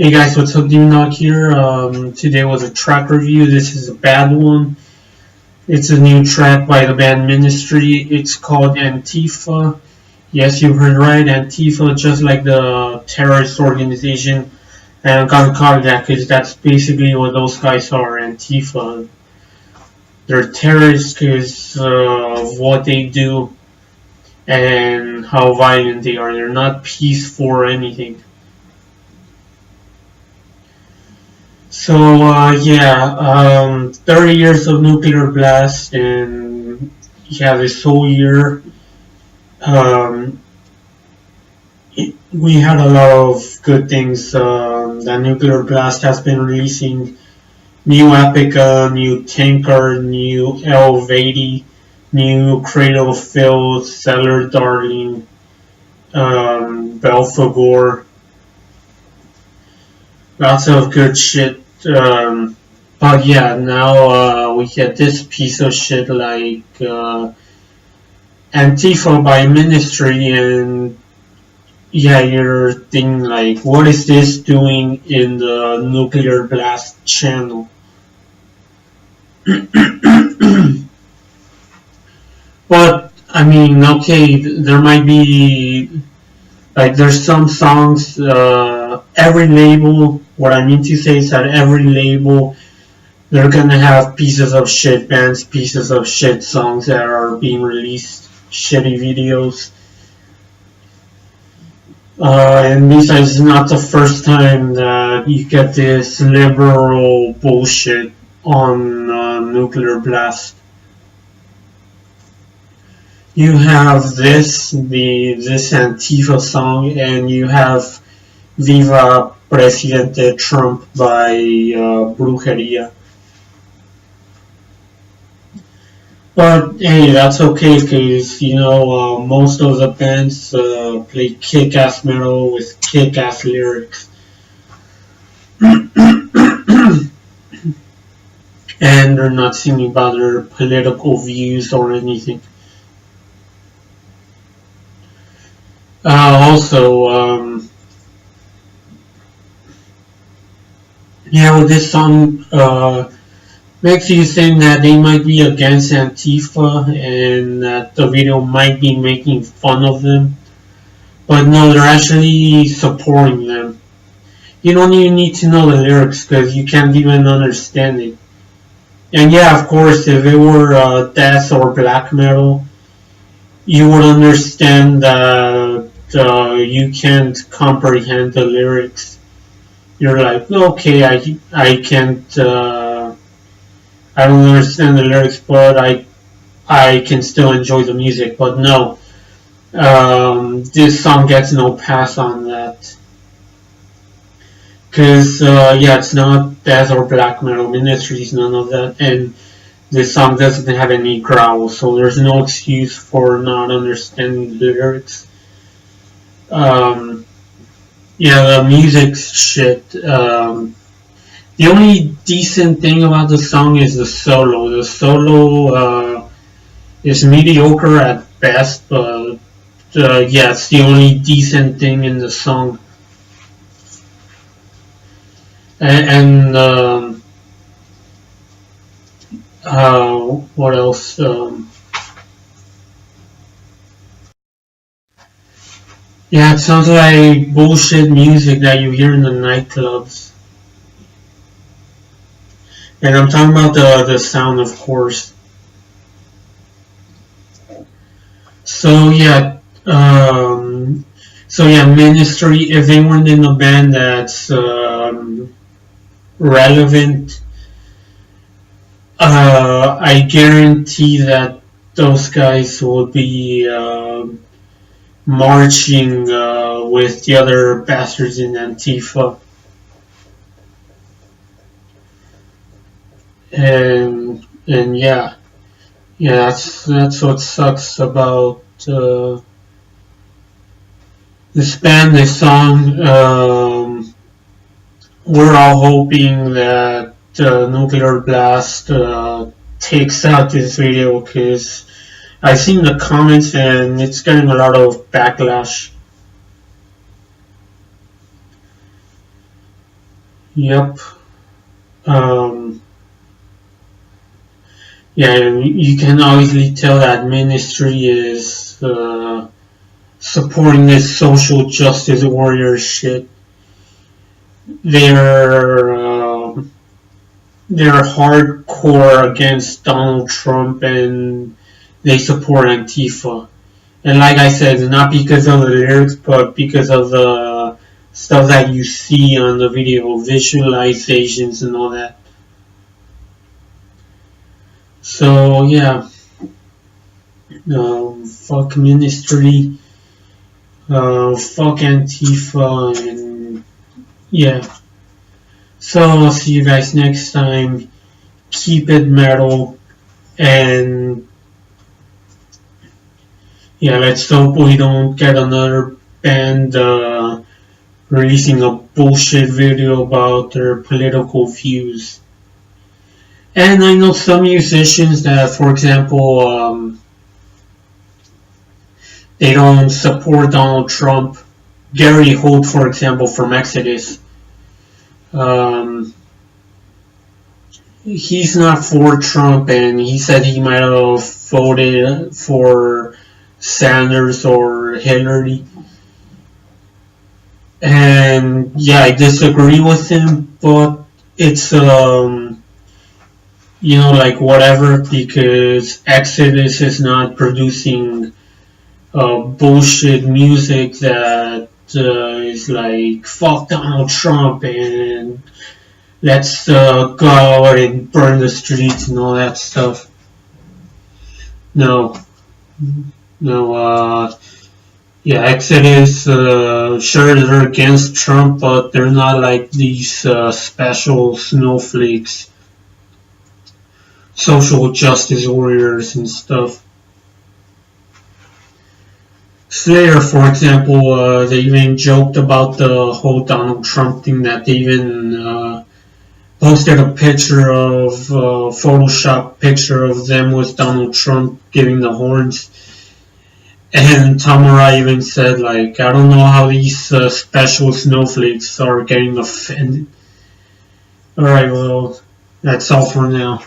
Hey guys, what's up? Knock here. Today was a track review. This is a bad one. It's a new track by the band Ministry. It's called Antifa. Yes, you heard right, Antifa, just like the terrorist organization. And I'm gonna call it that because that's basically what those guys are, Antifa. They're terrorists because of what they do and how violent they are. They're not peaceful or anything. So, 30 years of nuclear blast, and this whole year, um, we had a lot of good things. The nuclear blast has been releasing new Epica, new Tanker, new Elvady, new Cradle of Filth, Cellar Darling, Belphegor, lots of good shit. But yeah, now we get this piece of shit like Antifa by Ministry, and yeah, you're thinking like, what is this doing in the Nuclear Blast channel? But I mean, okay, there might be like there's some songs. Every label. What I mean to say is that every label, they're gonna have pieces of shit bands, pieces of shit songs that are being released, shitty videos. And besides, it's not the first time that you get this liberal bullshit on Nuclear Blast. You have this Antifa song, and you have Viva Presidente Trump by Brujeria. But hey, that's okay because most of the bands play kick-ass metal with kick-ass lyrics, and they're not singing about their political views or anything. With this song, makes you think that they might be against Antifa and that the video might be making fun of them. But no, they're actually supporting them. You don't even need to know the lyrics because you can't even understand it. And yeah, of course, if it were death or black metal, you would understand that you can't comprehend the lyrics. You're like, okay, I can't. I don't understand the lyrics, but I can still enjoy the music. But no, this song gets no pass on that. Because, it's not death or black metal, Ministries, none of that, and this song doesn't have any growl, so there's no excuse for not understanding the lyrics. The music's shit. The only decent thing about the song is the solo. The solo is mediocre at best, but it's the only decent thing in the song. And what else? It sounds like bullshit music that you hear in the nightclubs. And I'm talking about the sound, of course. So Ministry, if they weren't in a band that's relevant, I guarantee that those guys would be marching with the other bastards in Antifa. And that's what sucks about this band, this song. We're all hoping that Nuclear Blast takes out this video because I've seen the comments and it's getting a lot of backlash. Yep. Um, yeah, you can obviously tell that Ministry is supporting this social justice warrior shit. They're they're hardcore against Donald Trump and they support Antifa. And like I said, not because of the lyrics, but because of the stuff that you see on the video, visualizations and all that. So yeah, fuck Ministry, fuck Antifa, and yeah. So I'll see you guys next time. Keep it metal, and yeah, let's hope we don't get another band releasing a bullshit video about their political views. And I know some musicians that, for example, they don't support Donald Trump. Gary Holt, for example, from Exodus. He's not for Trump, and he said he might have voted for Sanders or Hillary. And yeah, I disagree with him, but it's like whatever, because Exodus is not producing bullshit music that is like fuck Donald Trump and let's go out and burn the streets and all that stuff. No, yeah, Exodus, sure they're against Trump, but they're not like these special snowflakes, social justice warriors and stuff. Slayer, for example, they even joked about the whole Donald Trump thing, that they even posted a picture of Photoshop picture of them with Donald Trump giving the horns. And Tamara even said, like, I don't know how these special snowflakes are getting offended. Alright, well, that's all for now.